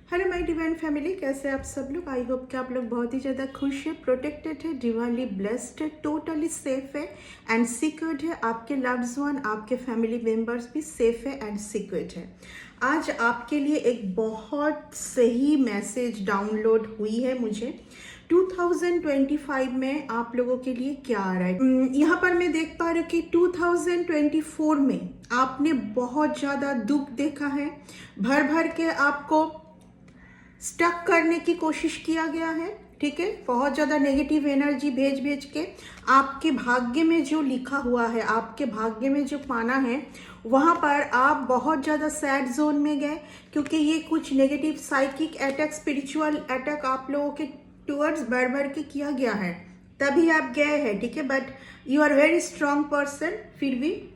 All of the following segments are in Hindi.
हेलो माय डिवाइन फैमिली, कैसे आप सब लोग। आई होप कि आप लोग बहुत ही ज़्यादा खुश है, प्रोटेक्टेड है, डिवाइनली ब्लेस्ड है, टोटली सेफ है एंड सिक्योर्ड है। आपके लव्ड वन, आपके फैमिली मेम्बर्स भी सेफ है एंड सिक्योर्ड है। आज आपके लिए एक बहुत सही मैसेज डाउनलोड हुई है मुझे। 2025 में आप लोगों के लिए क्या आ रहा है। यहाँ पर मैं देख पा रही हूँ कि 2024 में आपने बहुत ज़्यादा दुख देखा है, भर भर के आपको स्टक करने की कोशिश किया गया है। ठीक है, बहुत ज़्यादा नेगेटिव एनर्जी भेज भेज के आपके भाग्य में जो लिखा हुआ है, आपके भाग्य में जो पाना है, वहाँ पर आप बहुत ज़्यादा सैड जोन में गए, क्योंकि ये कुछ negative psychic attack, spiritual attack आप लोगों के टूवर्ड्स भर भर के किया गया है, तभी आप गए हैं। ठीक है, but you are very strong person. फिर भी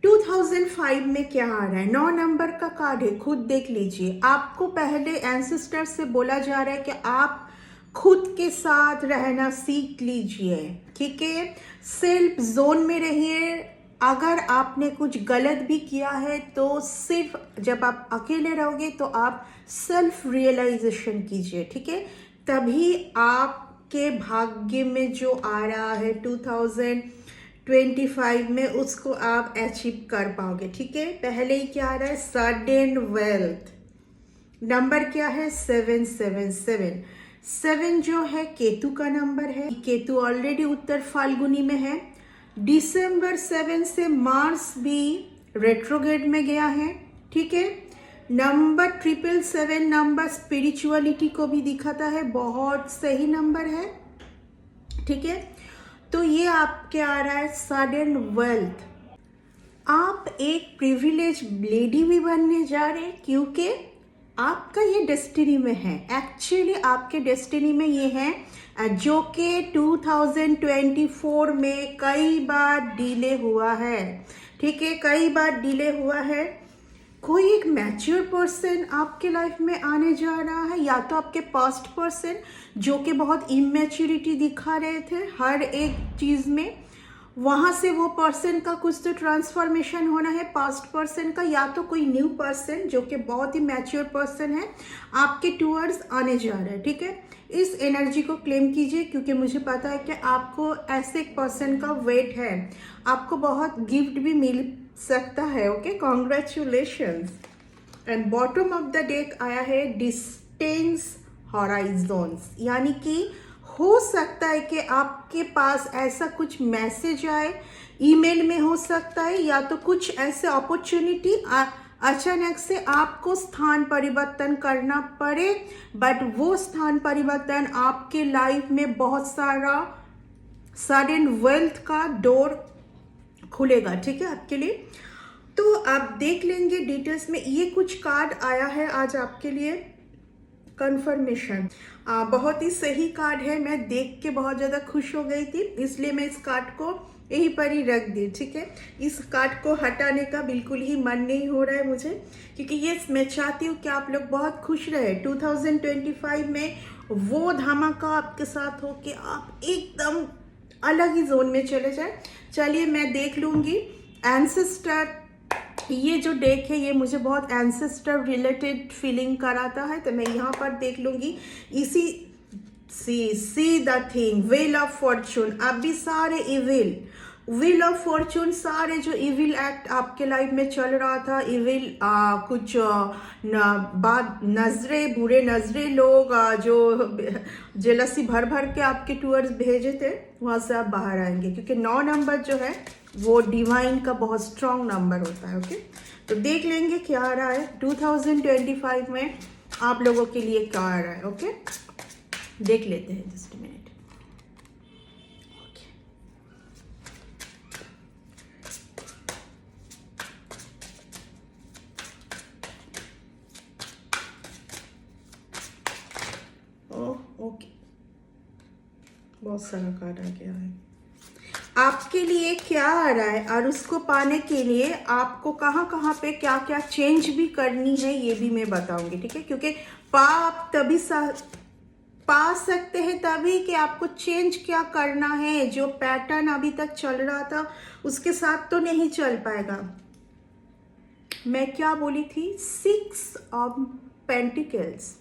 2005 में क्या आ रहा है, 9 नंबर का कार्ड है, खुद देख लीजिए। आपको पहले एंसेस्टर से बोला जा रहा है कि आप खुद के साथ रहना सीख लीजिए। ठीक है, सेल्फ जोन में रहिए। अगर आपने कुछ गलत भी किया है तो सिर्फ जब आप अकेले रहोगे तो आप सेल्फ रियलाइजेशन कीजिए। ठीक है, तभी आपके भाग्य में जो आ रहा है 2025 में, उसको आप अचीव कर पाओगे। ठीक है, पहले ही क्या आ रहा है, सडन वेल्थ। नंबर क्या है, 777। 7 जो है केतु का नंबर है। केतु ऑलरेडी उत्तर फाल्गुनी में है। दिसंबर 7 से मार्स भी रेट्रोग्रेड में गया है। ठीक है, नंबर 777 नंबर स्पिरिचुअलिटी को भी दिखाता है, बहुत सही नंबर है। ठीक है, तो ये आपके आ रहा है सडन वेल्थ। आप एक प्रिविलेज लेडी भी बनने जा रहे हैं, क्योंकि आपका ये डेस्टिनी में है। एक्चुअली आपके डेस्टिनी में ये है, जो कि 2024 में कई बार डिले हुआ है। ठीक है, कई बार डिले हुआ है। कोई एक मैच्योर पर्सन आपके लाइफ में आने जा रहा है, या तो आपके पास्ट पर्सन जो कि बहुत इमेच्योरिटी दिखा रहे थे हर एक चीज़ में, वहाँ से वो पर्सन का कुछ तो ट्रांसफॉर्मेशन होना है पास्ट पर्सन का, या तो कोई न्यू पर्सन जो कि बहुत ही मैच्योर पर्सन है आपके टूवर्ड्स आने जा रहा है। ठीक है, इस एनर्जी को क्लेम कीजिए, क्योंकि मुझे पता है कि आपको ऐसे एक पर्सन का वेट है, आपको बहुत गिफ्ट भी मिल सकता है। Okay, congratulations. And bottom of the deck आया है डिस्टेंस हॉराइजॉन्स, यानी कि हो सकता है कि आपके पास ऐसा कुछ मैसेज आए, ईमेल में हो सकता है, या तो कुछ ऐसे अपॉर्चुनिटी अचानक से आपको स्थान परिवर्तन करना पड़े, बट वो स्थान परिवर्तन आपके लाइफ में बहुत सारा सडन वेल्थ का डोर खुलेगा। ठीक है, आपके लिए। तो आप देख लेंगे डिटेल्स में। ये कुछ कार्ड आया है आज आपके लिए, कंफर्मेशन। बहुत ही सही कार्ड है, मैं देख के बहुत ज़्यादा खुश हो गई थी, इसलिए मैं इस कार्ड को यहीं पर ही रख दी। ठीक है, इस कार्ड को हटाने का बिल्कुल ही मन नहीं हो रहा है मुझे, क्योंकि ये मैं चाहती हूँ कि आप लोग बहुत खुश रहे 2025 में। वो धमाका आपके साथ हो कि आप एकदम अलग ही जोन में चले जाए। चलिए मैं देख लूँगी। एंसेस्टर, ये जो डेक है ये मुझे बहुत एंसेस्टर रिलेटेड फीलिंग कराता है, तो मैं यहाँ पर देख लूँगी। इसी see the thing, wheel of Fortune. अभी सारे इविल, व्हील ऑफ फॉर्चून, सारे जो इविल एक्ट आपके लाइफ में चल रहा था, इविल कुछ बाद नजरे, बुरे नजरे लोग जो जेलसी भर भर के आपके टूवर्ड्स भेजे थे, वहाँ से आप बाहर आएंगे, क्योंकि 9 नंबर जो है वो डिवाइन का बहुत स्ट्रॉन्ग नंबर होता है। ओके, तो देख लेंगे क्या आ रहा है 2025 में आप लोगों के लिए, क्या आ रहा है। ओके, देख लेते हैं, जस्ट मिनट। ओके, बहुत सारा कार्ड आ गया है। आपके लिए क्या आ रहा है, और उसको पाने के लिए आपको कहाँ कहाँ पे क्या क्या चेंज भी करनी है, ये भी मैं बताऊंगी। ठीक है, क्योंकि आप तभी पा सकते हैं तभी कि आपको चेंज क्या करना है। जो पैटर्न अभी तक चल रहा था उसके साथ तो नहीं चल पाएगा। मैं क्या बोली थी, 6 ऑफ पेंटिकल्स,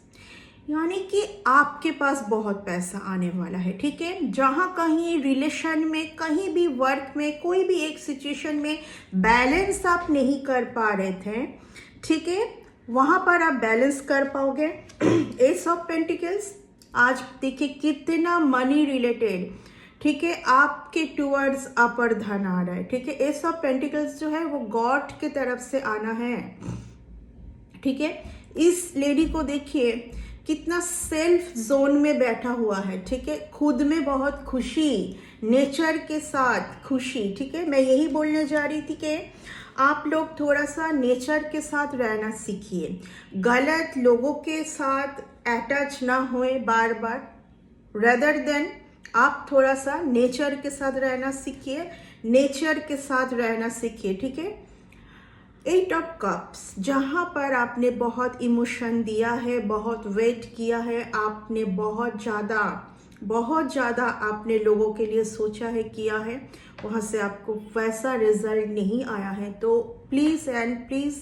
यानी कि आपके पास बहुत पैसा आने वाला है, ठीक है। जहाँ कहीं रिलेशन में, कहीं भी वर्क में, कोई भी एक सिचुएशन में बैलेंस आप नहीं कर पा रहे थे, ठीक है, वहाँ पर आप बैलेंस कर पाओगे। एस ऑफ पेंटिकल्स, आज देखिए कितना मनी रिलेटेड, ठीक है, आपके टूवर्ड्स अपर धन आ रहा है, ठीक है। एस ऑफ पेंटिकल्स जो है वो गॉड के तरफ से आना है, ठीक है। इस लेडी को देखिए कितना सेल्फ जोन में बैठा हुआ है, ठीक है, खुद में बहुत खुशी, नेचर के साथ खुशी, ठीक है। मैं यही बोलने जा रही थी कि आप लोग थोड़ा सा नेचर के साथ रहना सीखिए, गलत लोगों के साथ अटैच ना होए बार बार, रेदर देन आप थोड़ा सा नेचर के साथ रहना सीखिए, नेचर के साथ रहना सीखिए, ठीक है। 8 ऑफ कप्स, जहाँ पर आपने बहुत इमोशन दिया है, बहुत वेट किया है, आपने बहुत ज़्यादा आपने लोगों के लिए सोचा है, किया है, वहाँ से आपको वैसा रिजल्ट नहीं आया है। तो प्लीज़ एंड प्लीज़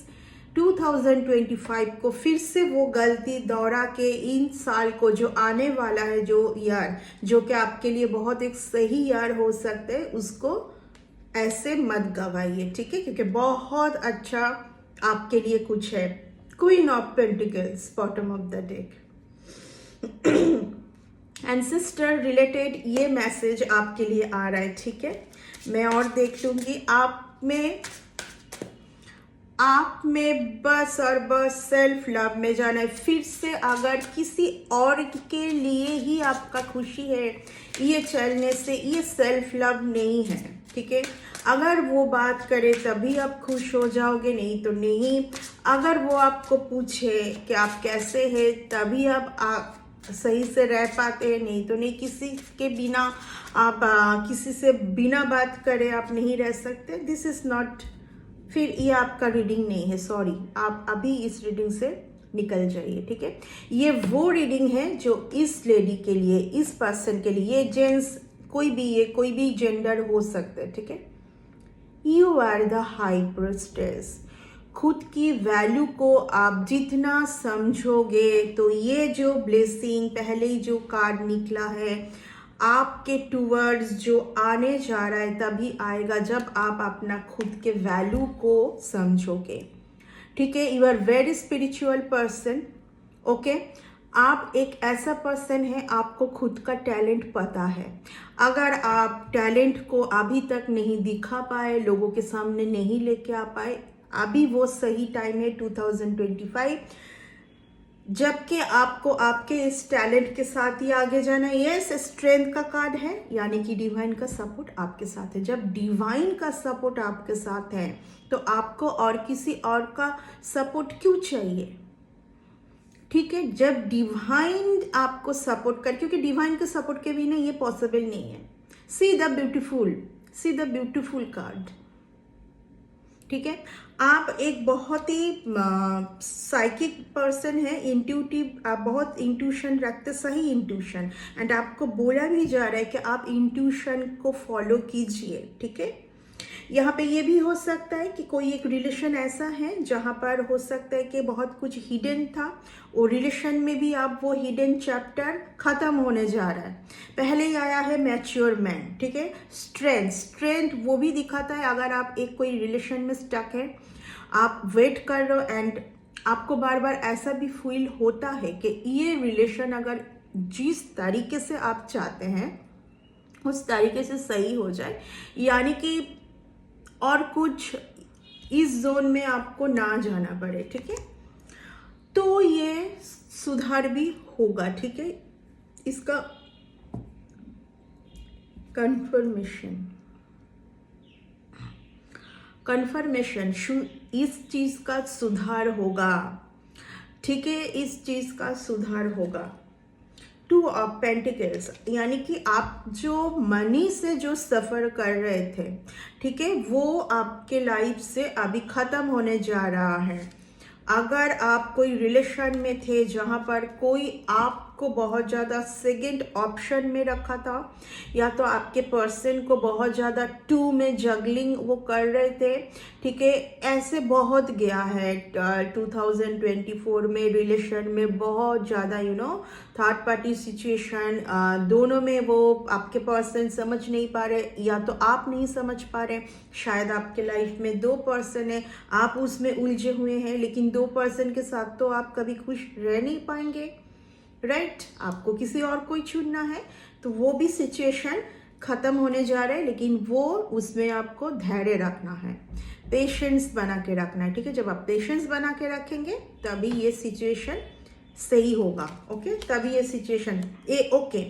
2025 को फिर से वो गलती दोहरा के इन साल को जो आने वाला है, जो ईयर जो कि आपके लिए बहुत एक सही ईयर हो सकता है, उसको ऐसे मत गवाइए, ठीक है, क्योंकि बहुत अच्छा आपके लिए कुछ है। Queen of pentacles, bottom of the deck, and sister related ये मैसेज आपके लिए आ रहा है, ठीक है। मैं और देख लूंगी, आप में बस और बस सेल्फ लव में जाना है फिर से। अगर किसी और के लिए ही आपका खुशी है ये चलने से, ये सेल्फ लव नहीं है, ठीक है। अगर वो बात करे तभी आप खुश हो जाओगे, नहीं तो नहीं। अगर वो आपको पूछे कि आप कैसे हैं तभी आप सही से रह पाते हैं, नहीं तो नहीं। किसी के बिना आप किसी से बिना बात करे आप नहीं रह सकते। दिस इज़ नॉट, फिर ये आपका रीडिंग नहीं है, सॉरी, आप अभी इस रीडिंग से निकल जाइए, ठीक है। ये वो रीडिंग है जो इस लेडी के लिए, इस पर्सन के लिए, ये जेंट्स कोई भी जेंडर हो सकता है, ठीक है। You are the high priestess. खुद की वैल्यू को आप जितना समझोगे, तो ये जो ब्लेसिंग पहले ही जो कार्ड निकला है आपके टूवर्ड्स जो आने जा रहा है, तभी आएगा जब आप अपना खुद के वैल्यू को समझोगे, ठीक है। You are very spiritual person, okay. आप एक ऐसा पर्सन है, आपको खुद का टैलेंट पता है। अगर आप टैलेंट को अभी तक नहीं दिखा पाए, लोगों के सामने नहीं लेके आ पाए, अभी वो सही टाइम है 2025, जबकि आपको आपके इस टैलेंट के साथ ही आगे जाना है। यस, स्ट्रेंथ का कार्ड है, यानी कि डिवाइन का सपोर्ट आपके साथ है। जब डिवाइन का सपोर्ट आपके साथ है तो आपको और किसी और का सपोर्ट क्यों चाहिए, ठीक है। जब डिवाइन आपको सपोर्ट कर, क्योंकि डिवाइन के सपोर्ट के बिना ये पॉसिबल नहीं है। सी द ब्यूटीफुल कार्ड, ठीक है। आप एक बहुत ही साइकिक पर्सन है, इंट्यूटिव, आप बहुत इंट्यूशन रखते, सही इंट्यूशन, एंड आपको बोला भी जा रहा है कि आप इंट्यूशन को फॉलो कीजिए, ठीक है। यहाँ पे ये भी हो सकता है कि कोई एक रिलेशन ऐसा है जहाँ पर हो सकता है कि बहुत कुछ हिडन था, और रिलेशन में भी आप वो हिडन चैप्टर खत्म होने जा रहा है। पहले ही आया है मैच्योर मैन, ठीक है। स्ट्रेंथ वो भी दिखाता है। अगर आप एक कोई रिलेशन में स्टक है, आप वेट कर रहे हो, एंड आपको बार बार ऐसा भी फील होता है कि ये रिलेशन अगर जिस तरीके से आप चाहते हैं उस तरीके से सही हो जाए, यानी कि और कुछ इस जोन में आपको ना जाना पड़े, ठीक है। तो ये सुधार भी होगा, ठीक है। इसका कन्फर्मेशन इस चीज का सुधार होगा, ठीक है, इस चीज का सुधार होगा। 2 ऑफ पेंटिकल्स, यानी कि आप जो मनी से जो सफ़र कर रहे थे, ठीक है, वो आपके लाइफ से अभी ख़त्म होने जा रहा है। अगर आप कोई रिलेशन में थे जहाँ पर कोई आपको आपको बहुत ज़्यादा सेकंड ऑप्शन में रखा था, या तो आपके पर्सन को बहुत ज़्यादा टू में जगलिंग वो कर रहे थे, ठीक है। ऐसे बहुत गया है 2024 में रिलेशन में बहुत ज़्यादा थर्ड पार्टी सिचुएशन, दोनों में वो आपके पर्सन समझ नहीं पा रहे, या तो आप नहीं समझ पा रहे। शायद आपके लाइफ में दो पर्सन है, आप उसमें उलझे हुए हैं, लेकिन दो पर्सन के साथ तो आप कभी खुश रह नहीं पाएंगे, राइट। आपको किसी और को ही चुनना है, तो वो भी सिचुएशन खत्म होने जा रहा है, लेकिन वो उसमें आपको धैर्य रखना है, पेशेंस बना के रखना है, ठीक है। जब आप पेशेंस बना के रखेंगे तभी ये सिचुएशन सही होगा, ओके। तभी ये सिचुएशन ओके।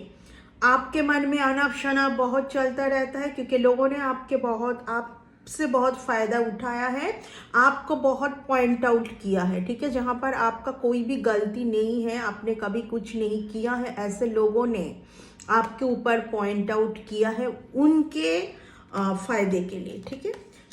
आपके मन में अनाप शनाप बहुत चलता रहता है, क्योंकि लोगों ने आपसे बहुत फायदा उठाया है, आपको बहुत पॉइंट आउट किया है, ठीक है। जहां पर आपका कोई भी गलती नहीं है, आपने कभी कुछ नहीं किया है, ऐसे लोगों ने आपके ऊपर पॉइंट आउट किया है उनके फायदे के लिए, ठीक है।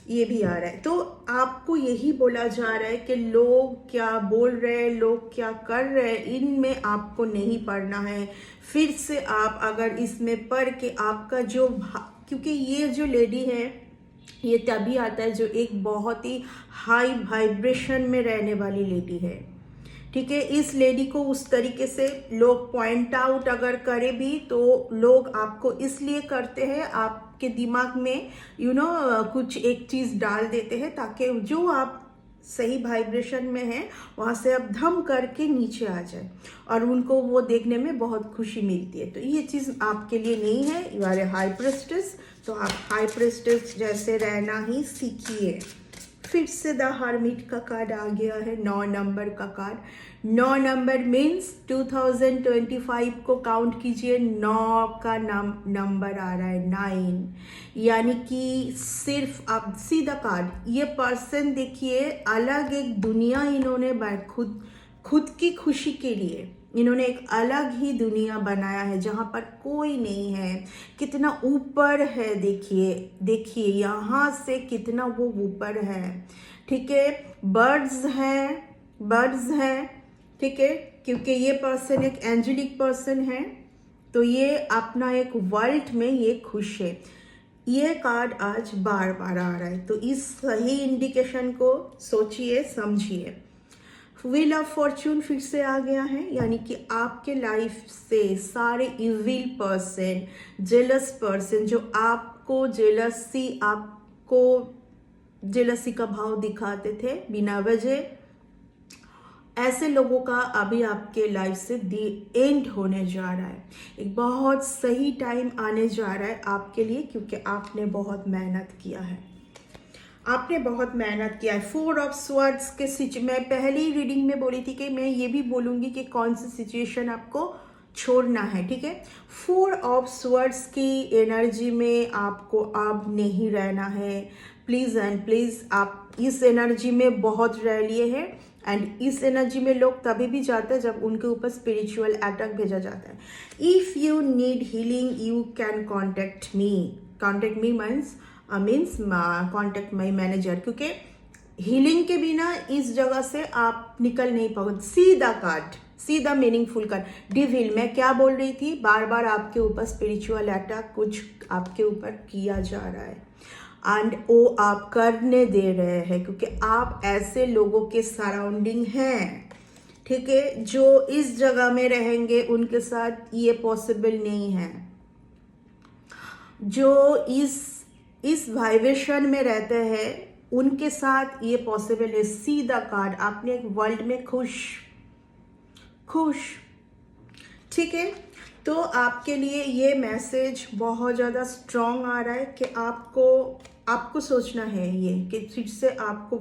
ये भी आ रहा है, तो आपको यही बोला जा रहा है कि लोग क्या बोल रहे हैं, लोग क्या कर रहे हैं, इनमें आपको नहीं पड़ना है। फिर से आप अगर इसमें पढ़ के आपका क्योंकि ये जो लेडी है ये तभी आता है जो एक बहुत ही हाई वाइब्रेशन में रहने वाली लेडी है, ठीक है। इस लेडी को उस तरीके से लोग पॉइंट आउट अगर करे भी तो लोग आपको इसलिए करते हैं, आपके दिमाग में कुछ एक चीज डाल देते हैं ताकि जो आप सही वाइब्रेशन में है वहां से आप धम करके नीचे आ जाए, और उनको वो देखने में बहुत खुशी मिलती है। तो ये चीज आपके लिए नहीं है, you are a high priestess, तो आप हाई प्रेस्टिस जैसे रहना ही सीखिए। फिर से द हर्मिट का कार्ड आ गया है, 9 नंबर का कार्ड। 9 नंबर मीन्स 2025 को काउंट कीजिए, 9 का नंबर आ रहा है, 9, यानी कि सिर्फ आप सीधा कार्ड। ये पर्सन देखिए अलग एक दुनिया इन्होंने खुद की खुशी के लिए इन्होंने एक अलग ही दुनिया बनाया है जहां पर कोई नहीं है। कितना ऊपर है, देखिए यहाँ से कितना वो ऊपर है, ठीक है। बर्ड्स हैं, ठीक है, क्योंकि ये पर्सन एक एंजेलिक पर्सन है, तो ये अपना एक वर्ल्ड में ये खुश है। ये कार्ड आज बार बार आ रहा है, तो इस सही इंडिकेशन को सोचिए समझिए। व्हील ऑफ फॉर्चून फिर से आ गया है, यानी कि आपके लाइफ से सारे इविल पर्सन, जेलस पर्सन, जो आपको जेलसी का भाव दिखाते थे बिना वजह, ऐसे लोगों का अभी आपके लाइफ से एंड होने जा रहा है। एक बहुत सही टाइम आने जा रहा है आपके लिए, क्योंकि आपने बहुत मेहनत किया है, आपने बहुत मेहनत किया है। 4 ऑफ स्वर्ड्स के मैं पहली रीडिंग में बोली थी कि मैं ये भी बोलूँगी कि कौन सी सिचुएशन आपको छोड़ना है, ठीक है। 4 ऑफ स्वर्ड्स की एनर्जी में आपको अब नहीं रहना है, प्लीज़ एंड प्लीज़। आप इस एनर्जी में बहुत रह लिए हैं, एंड इस एनर्जी में लोग तभी भी जाते हैं जब उनके ऊपर स्पिरिचुअल अटैक भेजा जाता है। If you need healing you can contact me means contact my manager, क्योंकि हीलिंग के बिना इस जगह से आप निकल नहीं पाओगे। सीधा कार्ड, सीधा मीनिंगफुल कार्ड। डिविल, मैं क्या बोल रही थी, बार बार आपके ऊपर स्पिरिचुअल अटैक कुछ आपके ऊपर किया जा रहा है, एंड वो आप करने दे रहे हैं, क्योंकि आप ऐसे लोगों के सराउंडिंग हैं, ठीक है, जो इस जगह में रहेंगे उनके साथ ये पॉसिबल नहीं है। जो इस वाइब्रेशन में रहते हैं उनके साथ ये पॉसिबल है। सीधा कार्ड, आपने एक वर्ल्ड में खुश, ठीक है। तो आपके लिए ये मैसेज बहुत ज़्यादा स्ट्रॉन्ग आ रहा है कि आपको सोचना है ये कि फिर से आपको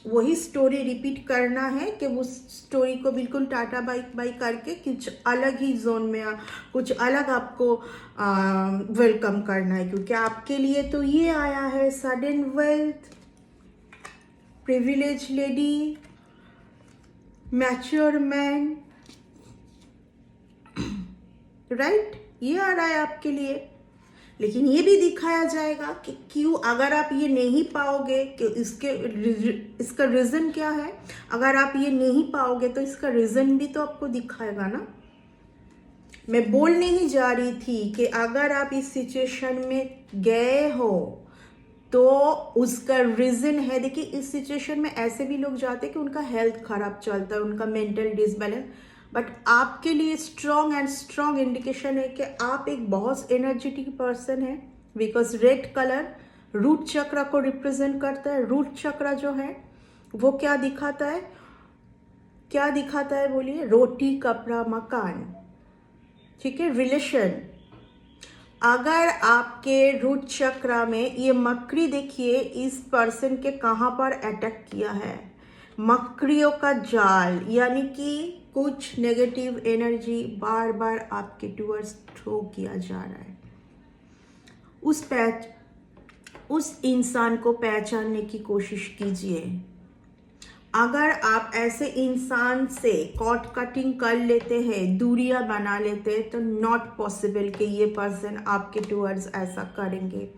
वही स्टोरी रिपीट करना है, कि उस स्टोरी को बिल्कुल टाटा बाई करके कुछ अलग ही जोन में कुछ अलग आपको वेलकम करना है, क्योंकि आपके लिए तो ये आया है sudden wealth, privilege lady, mature man, right, ये आ रहा है आपके लिए। लेकिन ये भी दिखाया जाएगा कि क्यों, अगर आप ये नहीं पाओगे कि इसका रीज़न क्या है। अगर आप ये नहीं पाओगे तो इसका रीज़न भी तो आपको दिखाएगा ना। मैं बोलने ही जा रही थी कि अगर आप इस सिचुएशन में गए हो तो उसका रीज़न है। देखिए, इस सिचुएशन में ऐसे भी लोग जाते हैं कि उनका हेल्थ खराब चलता है, उनका मेंटल डिसबैलेंस, बट आपके लिए स्ट्रॉन्ग एंड स्ट्रॉन्ग इंडिकेशन है कि आप एक बहुत एनर्जेटिक पर्सन है। बिकॉज रेड कलर रूट चक्र को रिप्रेजेंट करता है। रूट चक्र जो है वो क्या दिखाता है, क्या दिखाता है बोलिए? रोटी, कपड़ा, मकान, ठीक है, रिलेशन। अगर आपके रूट चक्र में ये मकड़ी, देखिए इस पर्सन के कहाँ पर अटैक किया है, मकड़ियों का जाल, यानी कि कुछ नेगेटिव एनर्जी बार बार आपके टूवर्ड्स थ्रो किया जा रहा है। उस इंसान को पहचानने की कोशिश कीजिए। अगर आप ऐसे इंसान से कॉट कटिंग कर लेते हैं, दूरियां बना लेते हैं, तो नॉट पॉसिबल कि ये पर्सन आपके टूवर्ड्स ऐसा करेंगे।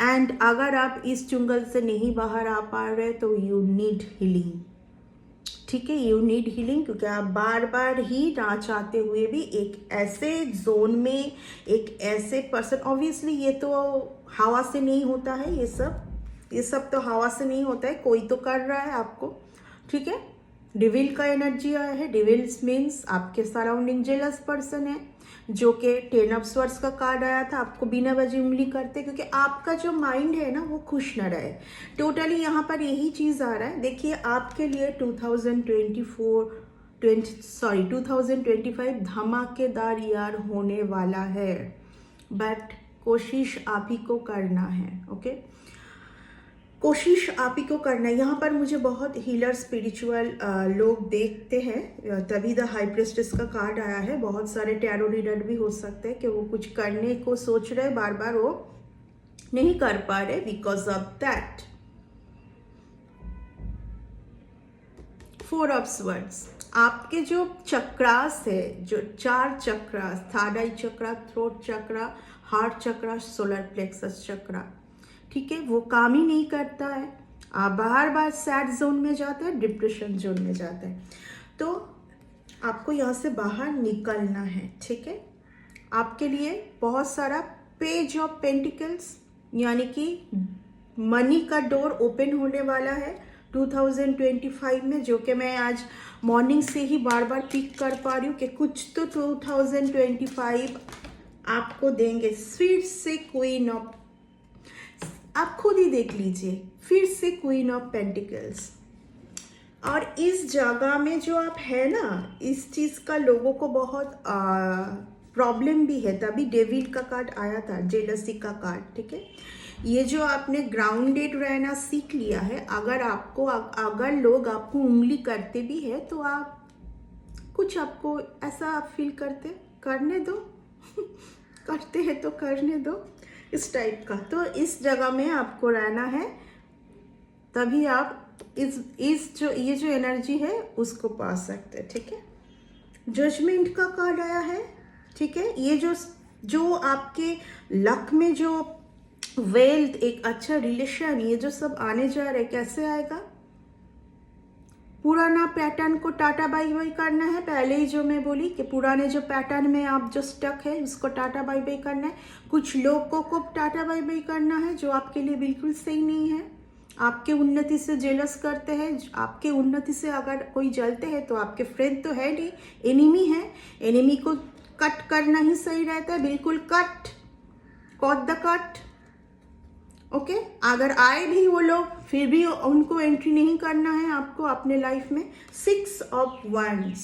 एंड अगर आप इस चुंगल से नहीं बाहर आ पा रहे तो यू नीड हीलिंग, ठीक है, यू नीड हीलिंग। क्योंकि आप बार बार ही ना चाहते हुए भी एक ऐसे जोन में, एक ऐसे पर्सन, ऑब्वियसली ये तो हवा से नहीं होता है, ये सब तो हवा से नहीं होता है, कोई तो कर रहा है आपको, ठीक है। डिविल का एनर्जी आया है। डिविल्स मीन्स आपके सराउंडिंग जेलस पर्सन है, जो कि 10 ऑफ स्वर्ड्स का कार्ड आया था। आपको बिना वजह उंगली करते, क्योंकि आपका जो माइंड है ना वो खुश न रहे। टोटली यहाँ पर यही चीज़ आ रहा है। देखिए, आपके लिए 2025 धमाकेदार ईयर होने वाला है, बट कोशिश आप ही को करना है, ओके। कोशिश आप ही को करना है। यहाँ पर मुझे बहुत हीलर, स्पिरिचुअल लोग देखते हैं, तभी द हाई प्रिस्टेस का कार्ड आया है। बहुत सारे टैरो रीडर भी हो सकते हैं कि वो कुछ करने को सोच रहे, बार बार वो नहीं कर पा रहे, because of that 4 of swords. आपके जो चक्रास है, जो 4 चक्रास, थर्ड आई चक्रा, थ्रोट चक्रा, हार्ट चक्रा, सोलर प्लेक्सस चक्रा, ठीक है, वो काम ही नहीं करता है। आप बार बार सैड जोन में जाते हैं, डिप्रेशन जोन में जाते हैं। तो आपको यहाँ से बाहर निकलना है, ठीक है। आपके लिए बहुत सारा पेज ऑफ पेंटिकल्स, यानी कि मनी का डोर ओपन होने वाला है 2025 में, जो कि मैं आज मॉर्निंग से ही बार बार पिक कर पा रही हूँ कि कुछ तो 2025 आपको देंगे। फिर से क्वीन ऑफ, आप खुद ही देख लीजिए, फिर से क्वीन ऑफ पेंटिकल्स। और इस जगह में जो आप है ना, इस चीज़ का लोगों को बहुत प्रॉब्लम भी है, तभी डेविल का कार्ड आया था, जेलसी का कार्ड, ठीक है। ये जो आपने ग्राउंडेड रहना सीख लिया है, अगर लोग आपको उंगली करते भी है तो आप कुछ, आपको ऐसा फील करने दो करते हैं तो करने दो, इस टाइप का। तो इस जगह में आपको रहना है, तभी आप ये जो एनर्जी है उसको पा सकते हैं, ठीक है। जजमेंट का कार्ड आया है, ठीक है। ये जो आपके लक में जो वेल्थ, एक अच्छा रिलेशन, ये जो सब आने जा रहे, कैसे आएगा? पुराना पैटर्न को टाटा बाई बाई करना है। पहले ही जो मैं बोली कि पुराने जो पैटर्न में आप जो स्टक है उसको टाटा बाई बाई करना है। कुछ लोगों को टाटा बाई बाई करना है जो आपके लिए बिल्कुल सही नहीं है, आपके उन्नति से जेलस करते हैं। आपके उन्नति से अगर कोई जलते हैं तो आपके फ्रेंड तो है नहीं, एनिमी है। एनिमी को कट करना ही सही रहता है, बिल्कुल कट द कट, ओके। अगर आए भी वो लोग, फिर भी उनको एंट्री नहीं करना है आपको अपने लाइफ में। 6 ऑफ wands,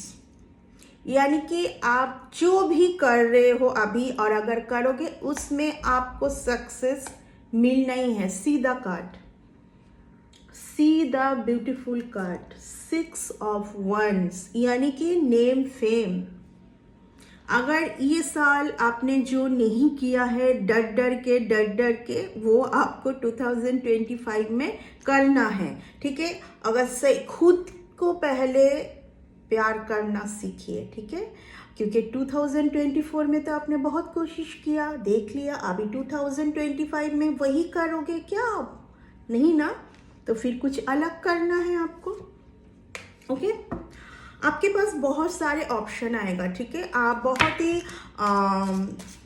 यानी कि आप जो भी कर रहे हो अभी, और अगर करोगे उसमें आपको सक्सेस मिलना ही है। See the card, see the beautiful card, 6 of wands, यानी कि नेम फेम। अगर ये साल आपने जो नहीं किया है डर डर के, वो आपको 2025 में करना है, ठीक है। अगर से खुद को पहले प्यार करना सीखिए, ठीक है। क्योंकि 2024 में तो आपने बहुत कोशिश किया, देख लिया, अभी 2025 में वही करोगे क्या आप? नहीं ना, तो फिर कुछ अलग करना है आपको। ओके, आपके पास बहुत सारे ऑप्शन आएगा, ठीक है। आप बहुत ही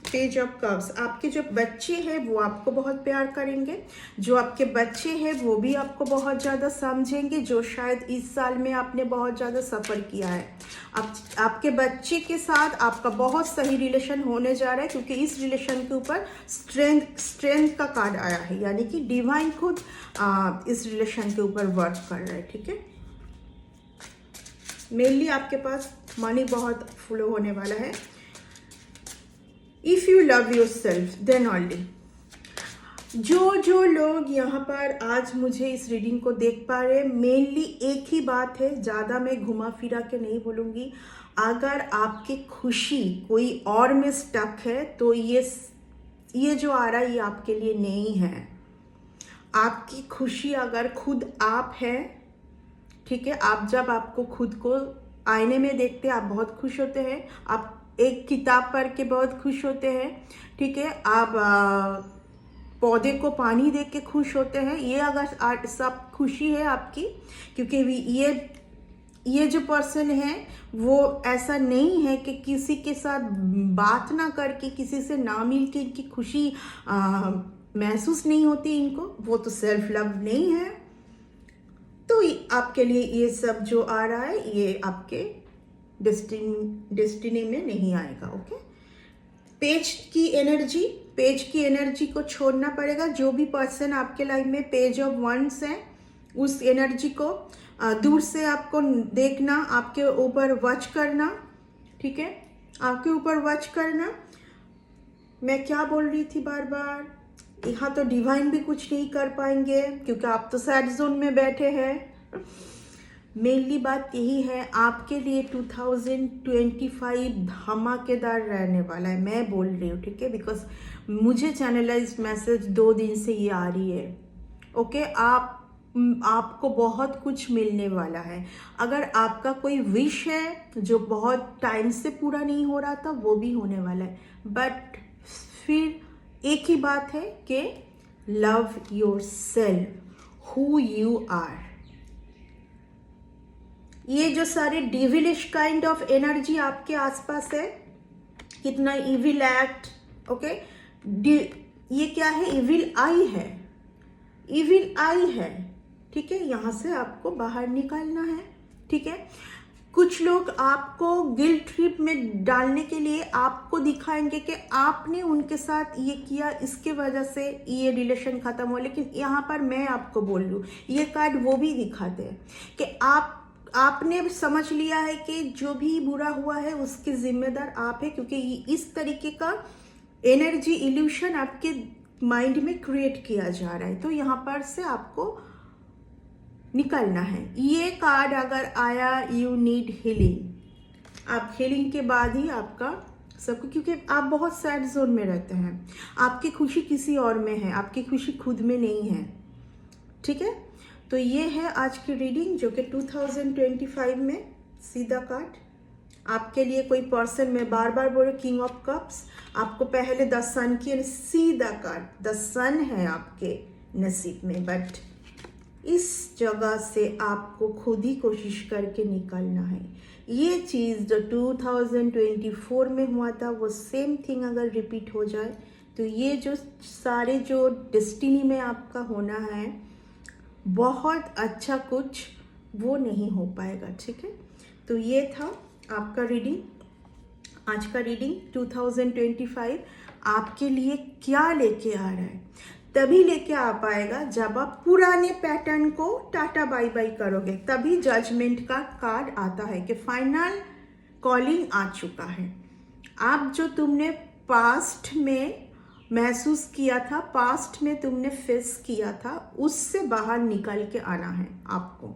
पेज ऑफ कप्स, आपके जो बच्चे हैं वो आपको बहुत प्यार करेंगे, जो आपके बच्चे हैं वो भी आपको बहुत ज़्यादा समझेंगे, जो शायद इस साल में आपने बहुत ज़्यादा सफ़र किया है। आपके बच्चे के साथ आपका बहुत सही रिलेशन होने जा रहा है, क्योंकि इस रिलेशन के ऊपर स्ट्रेंथ का कार्ड आया है, यानी कि डिवाइन खुद इस रिलेशन के ऊपर वर्क कर रहा है, ठीक है। मेनली आपके पास मनी बहुत फ्लो होने वाला है। If you love yourself then only. जो लोग यहाँ पर आज मुझे इस रीडिंग को देख पा रहे हैं, मेनली एक ही बात है, ज़्यादा मैं घुमा फिरा के नहीं बोलूँगी। अगर आपकी खुशी कोई और में स्टक है तो ये जो आ रहा है ये आपके लिए नहीं है। आपकी खुशी अगर खुद आप है, ठीक है, आप जब आपको खुद को आईने में देखते हैं आप बहुत खुश होते हैं, आप एक किताब पढ़ के बहुत खुश होते हैं, ठीक है, आप पौधे को पानी दे के खुश होते हैं, ये अगर सब खुशी है आपकी, क्योंकि ये जो पर्सन है वो ऐसा नहीं है कि किसी के साथ बात ना करके, किसी से ना मिल के इनकी खुशी महसूस नहीं होती इनको, वो तो सेल्फ लव नहीं है। तो आपके लिए ये सब जो आ रहा है ये आपके डेस्टिनी में नहीं आएगा। ओके, पेज की एनर्जी को छोड़ना पड़ेगा। जो भी पर्सन आपके लाइफ में पेज ऑफ वंस है, उस एनर्जी को दूर से आपको देखना, आपके ऊपर वॉच करना, ठीक है, आपके ऊपर वॉच करना। मैं क्या बोल रही थी बार बार, यहाँ तो डिवाइन भी कुछ नहीं कर पाएंगे क्योंकि आप तो सैड जोन में बैठे हैं। मेनली बात यही है, आपके लिए 2025 धमाकेदार रहने वाला है, मैं बोल रही हूँ, ठीक है, बिकॉज मुझे चैनलाइज्ड मैसेज 2 दिन से ये आ रही है। ओके, आपको बहुत कुछ मिलने वाला है। अगर आपका कोई विश है जो बहुत टाइम से पूरा नहीं हो रहा था, वो भी होने वाला है। बट फिर एक ही बात है कि love yourself, who you are. ये जो सारे डिविलिश काइंड ऑफ एनर्जी आपके आसपास है, कितना इविल एक्ट, ओके, ये क्या है, इविल आई है, इविल आई है, ठीक है, यहाँ से आपको बाहर निकालना है, ठीक है। कुछ लोग आपको गिल्ट ट्रिप में डालने के लिए आपको दिखाएंगे कि आपने उनके साथ ये किया, इसके वजह से ये रिलेशन खत्म हो। लेकिन यहाँ पर मैं आपको बोल लूँ, ये कार्ड वो भी दिखाते हैं कि आपने समझ लिया है कि जो भी बुरा हुआ है उसके जिम्मेदार आप है, क्योंकि इस तरीके का एनर्जी इल्यूशन आपके माइंड में क्रिएट किया जा रहा है। तो यहाँ पर से आपको निकलना है। ये कार्ड अगर आया, यू नीड हीलिंग, आप हीलिंग के बाद ही आपका सबको, क्योंकि आप बहुत सैड जोन में रहते हैं, आपकी खुशी किसी और में है, आपकी खुशी खुद में नहीं है, ठीक है। तो ये है आज की रीडिंग जो कि 2025 में सीधा कार्ड आपके लिए। कोई पर्सन में बार बार बोल रही, किंग ऑफ कप्स, आपको पहले द सन की सीधा कार्ड, द सन है आपके नसीब में, बट इस जगह से आपको खुद ही कोशिश करके निकलना है। ये चीज़ जो 2024 में हुआ था वो सेम थिंग अगर रिपीट हो जाए तो ये जो सारे जो डेस्टिनी में आपका होना है बहुत अच्छा कुछ वो नहीं हो पाएगा, ठीक है। तो ये था आपका रीडिंग, आज का रीडिंग 2025 आपके लिए क्या लेके आ रहा है। तभी लेके आ पाएगा जब आप पुराने पैटर्न को टाटा बाय बाय करोगे, तभी जजमेंट का कार्ड आता है कि फाइनल कॉलिंग आ चुका है। आप जो तुमने पास्ट में महसूस किया था, पास्ट में तुमने फेस किया था, उससे बाहर निकल के आना है आपको।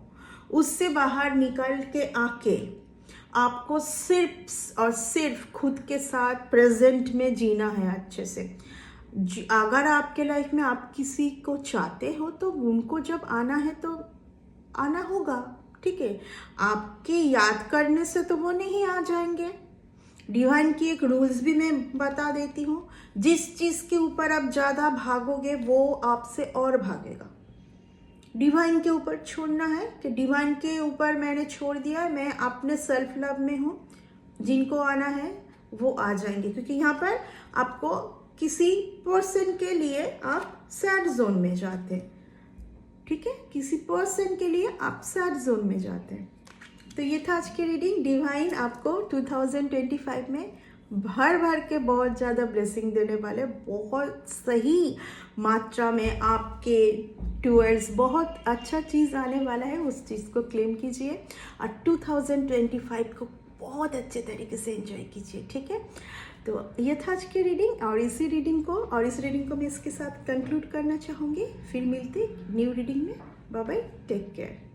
उससे बाहर निकल के आके आपको सिर्फ और सिर्फ खुद के साथ प्रेजेंट में जीना है अच्छे से। अगर आपके लाइफ में आप किसी को चाहते हो तो उनको जब आना है तो आना होगा, ठीक है। आपके याद करने से तो वो नहीं आ जाएंगे, डिवाइन की एक रूल्स भी मैं बता देती हूँ, जिस चीज़ के ऊपर आप ज़्यादा भागोगे वो आपसे और भागेगा। डिवाइन के ऊपर छोड़ना है कि डिवाइन के ऊपर मैंने छोड़ दिया, मैं अपने सेल्फ लव में हूँ, जिनको आना है वो आ जाएंगे। क्योंकि यहाँ पर आपको किसी पर्सन के लिए आप सैड जोन में जाते हैं, ठीक है, किसी पर्सन के लिए आप सैड जोन में जाते हैं। तो ये था आज की रीडिंग। डिवाइन आपको 2025 में भर भर के बहुत ज़्यादा ब्लेसिंग देने वाले, बहुत सही मात्रा में आपके टूवर्ड्स बहुत अच्छा चीज़ आने वाला है, उस चीज़ को क्लेम कीजिए और 2025 को बहुत अच्छे तरीके से एंजॉय कीजिए, ठीक है। तो ये था आज की रीडिंग और इस रीडिंग को मैं इसके साथ कंक्लूड करना चाहूँगी। फिर मिलते न्यू रीडिंग में। Bye bye, take care.